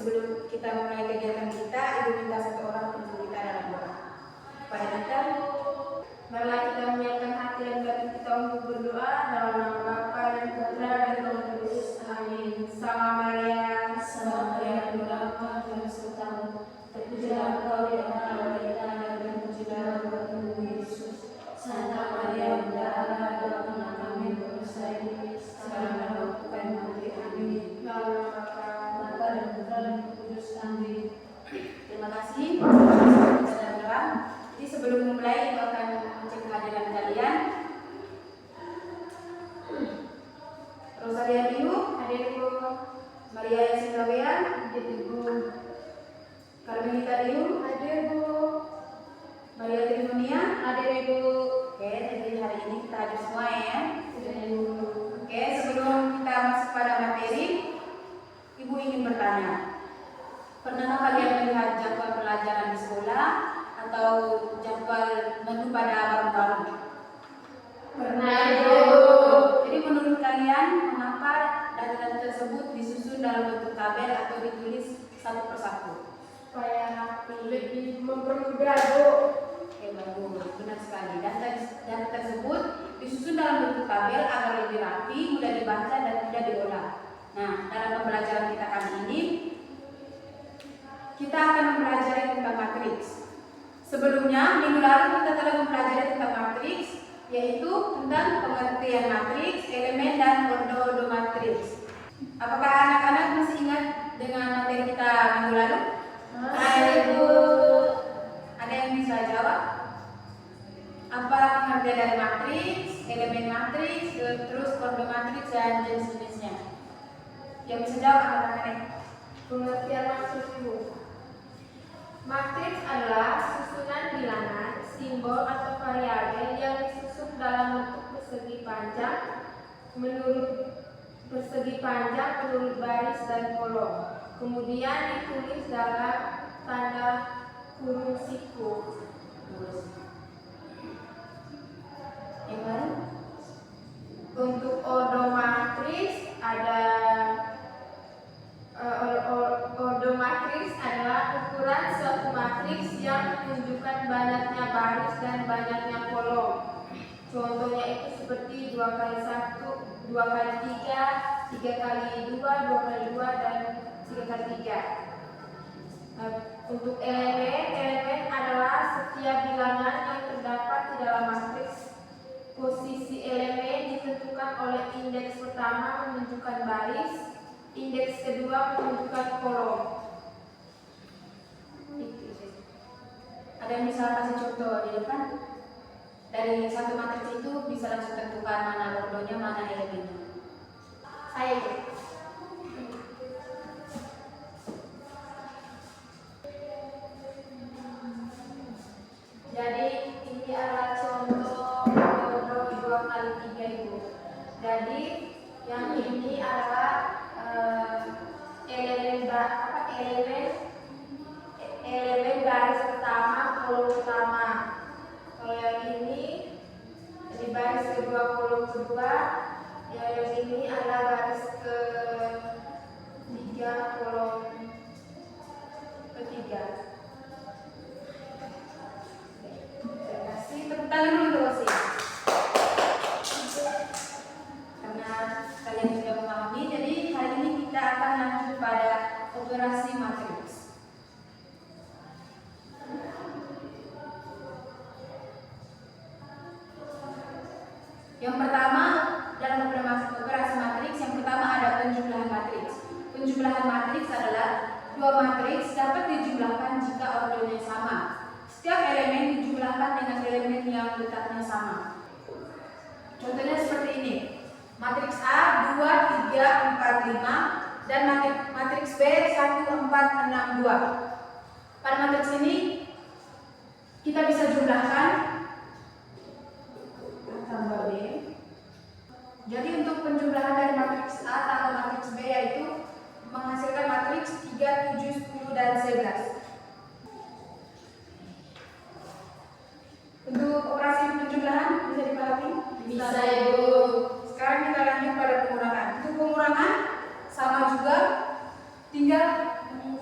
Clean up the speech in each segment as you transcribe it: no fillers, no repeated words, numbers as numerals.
sebelum kita mulai kegiatan kita, Ibu minta satu orang untuk kita dalam doa. Pak Edita, marilah kita menyiapkan hati dan batin kita untuk berdoa dalam nama Bapa dan Putra dan Roh Kudus. Amin. Salama Maria, Salama Maria, penuh rahmat, Tuhan besertamu. Terpujilah Engkau di antara wanita dan terpujilah buah tubuhmu Yesus. Santa Maria, Bunda Allah, doakanlah kami berdosa ini, sekarang dan waktu kami mati. Amin. dalam nama Bapa Dan Putra dan Roh Kudus. Amin. Terima kasih. Kita dalam doa. Jadi sebelum memulai, Ibu akan mencek kehadiran kalian. Rosalia Biu, hadir Ibu. Maria Yasindawian, hadir Ibu. Carmelita Biu, hadir Ibu. Maria Trimonia, hadir Ibu. Oke, jadi hari ini kita hadir semua ya. Oke, sebelum kita masuk pada materi, Ibu ingin bertanya. Pernahkah kalian melihat jadwal pelajaran di sekolah atau jadwal menu pada baru-baru? Pernah, Ibu. Jadi menurut kalian mengapa data-data tersebut disusun dalam bentuk tabel atau ditulis satu persatu? Supaya lebih mempermudah, Bu. Oke, bagus, benar sekali. Data tersebut disusun dalam bentuk tabel agar lebih rapi, mudah dibaca dan mudah diolah. Nah, dalam pembelajaran kita kali ini kita akan mempelajari tentang matriks. Sebelumnya, minggu lalu kita telah mempelajari tentang matriks, yaitu tentang pengertian matriks, elemen, dan ordo matriks. Apakah anak-anak masih ingat dengan materi kita minggu lalu? Masih, Bu. Ada yang bisa jawab? Apa pengertian dari matriks, elemen matriks, terus ordo matriks, dan jenis-jenisnya? Yang bisa jawab anak-anak? Pengertian maksud, Bu. Matriks adalah susunan bilangan, simbol atau variabel yang disusun dalam bentuk persegi panjang menurut baris dan kolom. Kemudian ditulis dalam tanda kurung siku. Yang baru? Untuk ordo matriks ordo matriks adalah ukuran suatu matriks yang menunjukkan banyaknya baris dan banyaknya kolom. Contohnya itu seperti 2 kali 1, 2 kali 3, 3 kali 2, 2 kali 2, dan 3 kali 3. Untuk elemen adalah setiap bilangan yang terdapat di dalam matriks. Posisi elemen ditentukan oleh indeks pertama menunjukkan baris, indeks kedua menunjukkan kolom. Ada yang bisa kasih contoh di depan? Dari satu matriks itu bisa langsung tentukan mana ordonya, mana elemennya. Saya jadi ini adalah contoh ordo 2 kali 3, Ibu. Jadi yang ini adalah elemen baris pertama, kolom pertama. Kalau yang ini jadi baris kedua, kolom kedua. Yang ini adalah baris ketiga, kolom ketiga. Terima kasih. Tepuk tangan dulu untuk Rosi. Karena kalian sudah memahami, jadi hari ini kita akan lanjut pada operasi matriks. Yang pertama, dalam operasi matriks, yang pertama ada penjumlahan matriks. Penjumlahan matriks adalah dua matriks dapat dijumlahkan jika ordonya sama. Setiap elemen dijumlahkan dengan elemen yang letaknya sama. Contohnya seperti ini. Matriks A 2, 3, 4, 5 dan matriks B 1, 4, 6, 2. Pada matriks ini kita bisa jumlahkan tambah B. Jadi untuk penjumlahan dari matriks A tambah matriks B yaitu menghasilkan matriks 3, 7, 10, dan 11. Untuk operasi penjumlahan bisa dipahami? Bisa, Ibu. Sekarang kita lanjut pada pengurangan. Untuk pengurangan sama juga, tinggal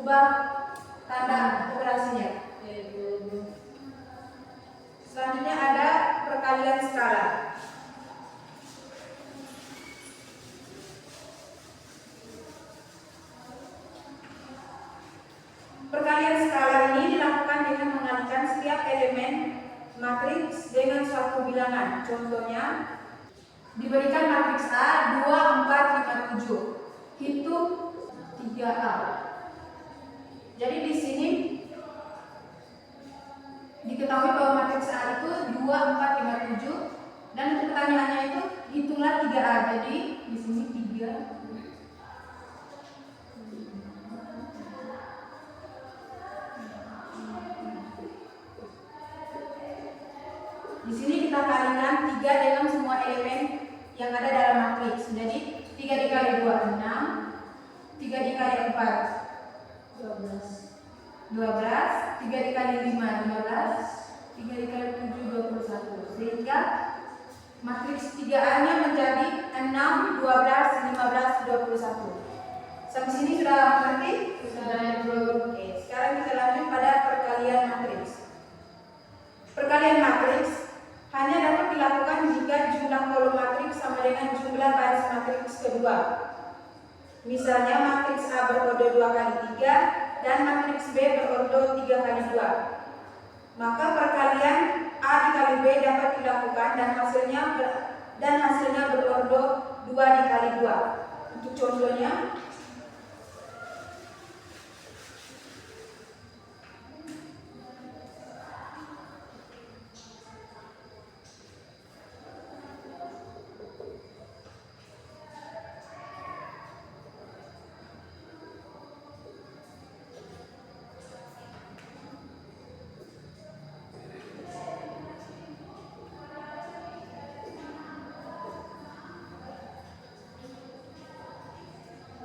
ubah tanda operasinya. Selanjutnya ada perkalian skala. Perkalian skala ini dilakukan dengan mengalihkan setiap elemen matriks dengan suatu bilangan. Contohnya, diberikan matriks A 2, 4, 5, 7. Hitung 3A. Jadi di sini diketahui bahwa matriks A itu 2, 4, 5, 7 dan untuk pertanyaannya itu hitunglah 3A. Jadi di sini 3. Di sini kita kalikan 3 dengan semua elemen yang ada dalam matriks. Jadi 3 dikali 2 6, 3 dikali 4 12, 3 dikali 5 15, 3 dikali 7 21. Sehingga matriks 3A-nya menjadi 6, 12, 15, 21. Sampai sini sudah mengerti? Sudah. Oke, sekarang kita lanjut pada perkalian matriks. Perkalian matriks hanya dapat dilakukan jika jumlah kolom matriks sama dengan jumlah baris matriks kedua. Misalnya matriks A berordo 2 kali 3 dan matriks B berordo 3 kali 2. Maka perkalian A dikali B dapat dilakukan dan hasilnya berordo 2 dikali 2. Untuk contohnya,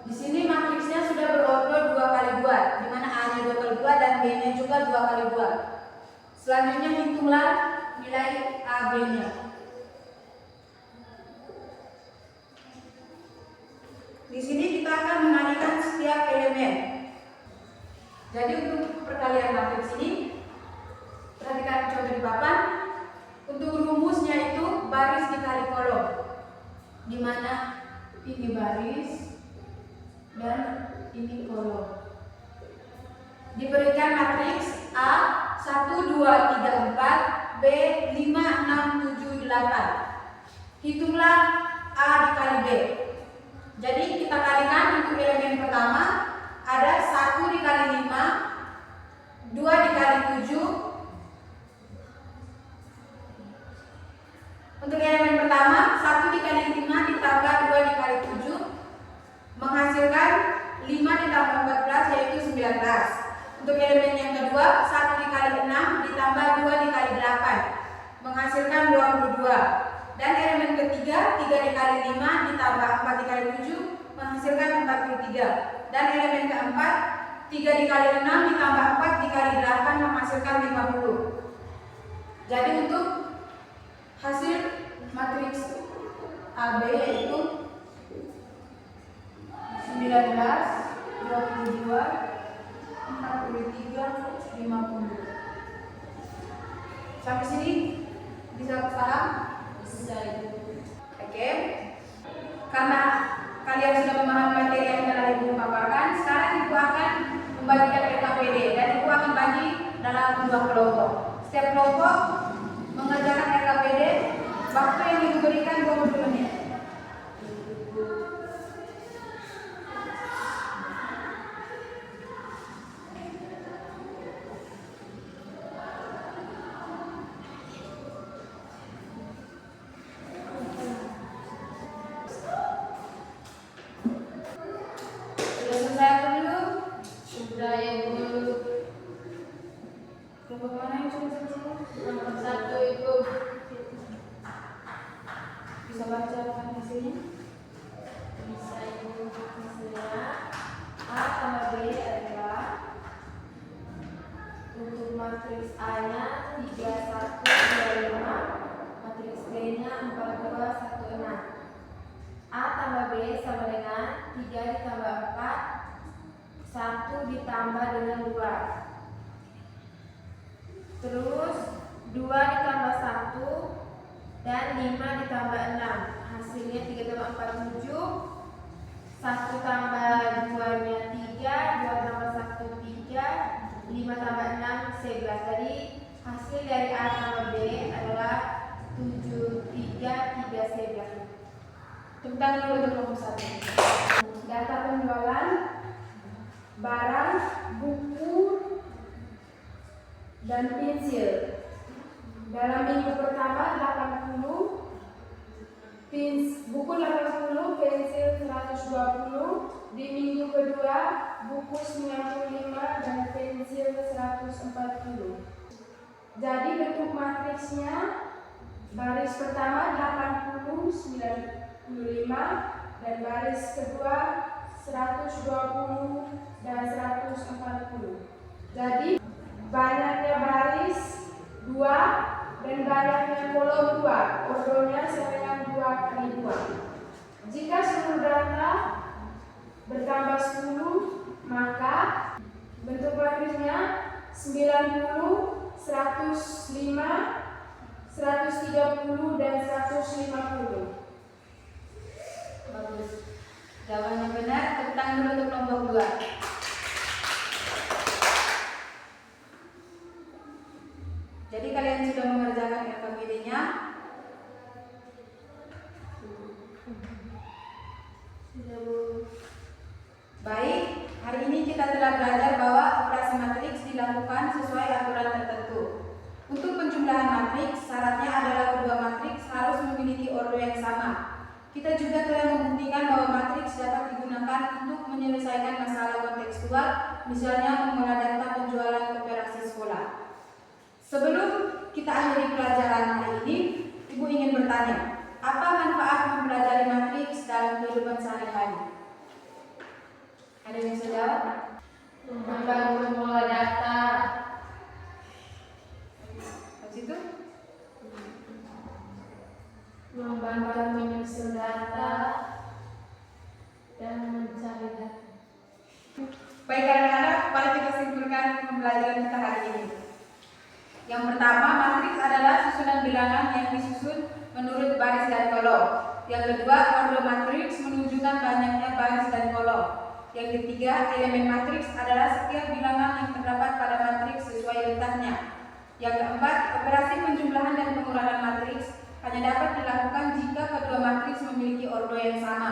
di sini matriksnya sudah berordo 2 kali 2, di mana A-nya 2 kali 2 dan B-nya juga 2 kali 2. Selanjutnya hitunglah nilai AB-nya. Di sini kita akan mengalihkan setiap elemen. Jadi untuk perkalian matriks ini, perhatikan contoh di papan. Untuk rumusnya itu baris dikali kolom, di mana ini baris dan ini kolom. Diberikan matriks A 1, 2, 3, 4, B 5, 6, 7, 8. Hitunglah A dikali B. Jadi kita kalikan untuk elemen pertama ada 1 dikali 5, 2 dikali 7. Untuk elemen pertama 1 dikali 5 ditambah 2 dikali 7 menghasilkan 5 ditambah 14 yaitu 19. Untuk elemen yang kedua 1 dikali 6 ditambah 2 dikali 8 menghasilkan 22. Dan elemen ketiga 3 dikali 5 ditambah 4 dikali 7 menghasilkan 43. Dan elemen keempat 3 dikali 6 ditambah 4 dikali 8 menghasilkan 50. Jadi untuk hasil matriks AB yaitu 19, 22, 43, 50. Sampai sini bisa paham? Bisa itu. Oke. Karena kalian sudah memahami materi yang telah Ibu paparkan, sekarang Ibu akan membagikan RKPD dan Ibu akan bagi dalam 2 kelompok. Setiap kelompok mengerjakan RKPD, waktu yang Ibu berikan 20 menit. Sudah selesai apa dulu? Sudah ya Bu. Kelompok mana yang sudah selesai? Nomor 1 Ibu. Bisa baca hasilnya? Bisa Ibu. Hasilnya A tambah B adalah untuk matriks A-nya 3, 1, 2, 5, matriks B-nya 4, 2, 1, 6. A tambah B sama dengan 3 ditambah 4, 1 1 ditambah dengan 2. Terus 2 ditambah 1 dan 5 ditambah 6. Hasilnya 3 tambah 4 7. 1 tambah 2 nya 3, 2 tambah 1 3, 5 tambah 6 11. Jadi hasil dari A tambah B adalah 7 3 3 11. Tepuk tangan dulu untuk kelompok 1. Data penjualan barang, buku, dan pensil. Dalam minggu pertama 80, buku 80, pensil 120. Di minggu kedua buku 95 dan pensil 140. Jadi bentuk matriksnya baris pertama 80 95 dan baris kedua 120 dan 140. Jadi banyaknya baris 2 dan banyaknya kolom 2. Ordonya sama dengan 2 kali 2. Jika seluruh data bertambah 10, maka bentuk matriksnya 90, 105, 130 dan 150. Bagus. Jawabannya benar. Tepuk tangan dulu untuk kelompok 2. Jadi kalian sudah mengerjakan RKPD-nya. Baik, hari ini kita telah belajar bahwa operasi matriks dilakukan sesuai aturan tertentu. Untuk penjumlahan matriks, syaratnya adalah kedua matriks harus memiliki ordo yang sama. Kita juga telah membuktikan bahwa matriks dapat digunakan untuk menyelesaikan masalah kontekstual, misalnya mengolah data penjualan koperasi sekolah. Sebelum kita akhiri pelajaran hari ini, Ibu ingin bertanya, apa manfaat mempelajari matriks dalam kehidupan sehari-hari? Ada yang bisa jawab? Membantu mengolah data. Habis itu? Membantu menyusun data dan mencari data. Baik anak-anak, mari kita simpulkan pembelajaran kita hari ini. Yang pertama, matriks adalah susunan bilangan yang disusun menurut baris dan kolom. Yang kedua, ordo matriks menunjukkan banyaknya baris dan kolom. Yang ketiga, elemen matriks adalah setiap bilangan yang terdapat pada matriks sesuai letaknya. Yang keempat, operasi penjumlahan dan pengurangan matriks hanya dapat dilakukan jika kedua matriks memiliki ordo yang sama.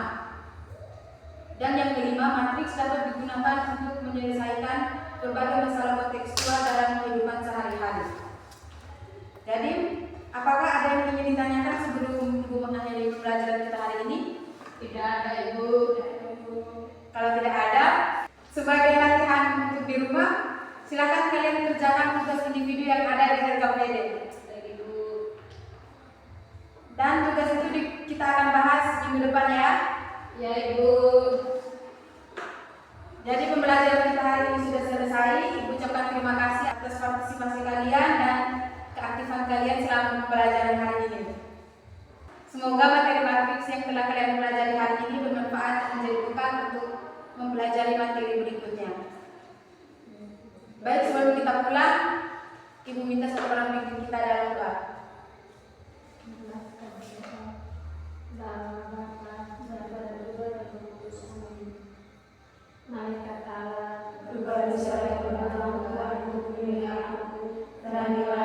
Dan yang kelima, matriks dapat digunakan untuk menyelesaikan berbagai masalah kontekstual dalam kehidupan sehari-hari. Jadi, apakah ada yang ingin ditanyakan sebelum Ibu mengakhiri pembelajaran kita hari ini? Tidak ada, Ibu. Kalau tidak ada, sebagai latihan untuk di rumah, silakan kalian kerjakan tugas individu yang ada di RKPD. Dan tugas itu kita akan bahas minggu depan ya. Ya, Ibu. Jadi pembelajaran kita hari ini sudah selesai. Ibu ucapkan terima kasih atas partisipasi kalian dan keaktifan kalian selama pembelajaran hari ini. Semoga materi matriks yang telah kalian pelajari hari ini bermanfaat dan menjadi bekal untuk mempelajari materi berikutnya. Baik, sebelum kita pulang, Ibu minta satu orang pimpin kita dalam doa. Malaikat Allah, Berbahagia saya kepada Tuhan, teranilah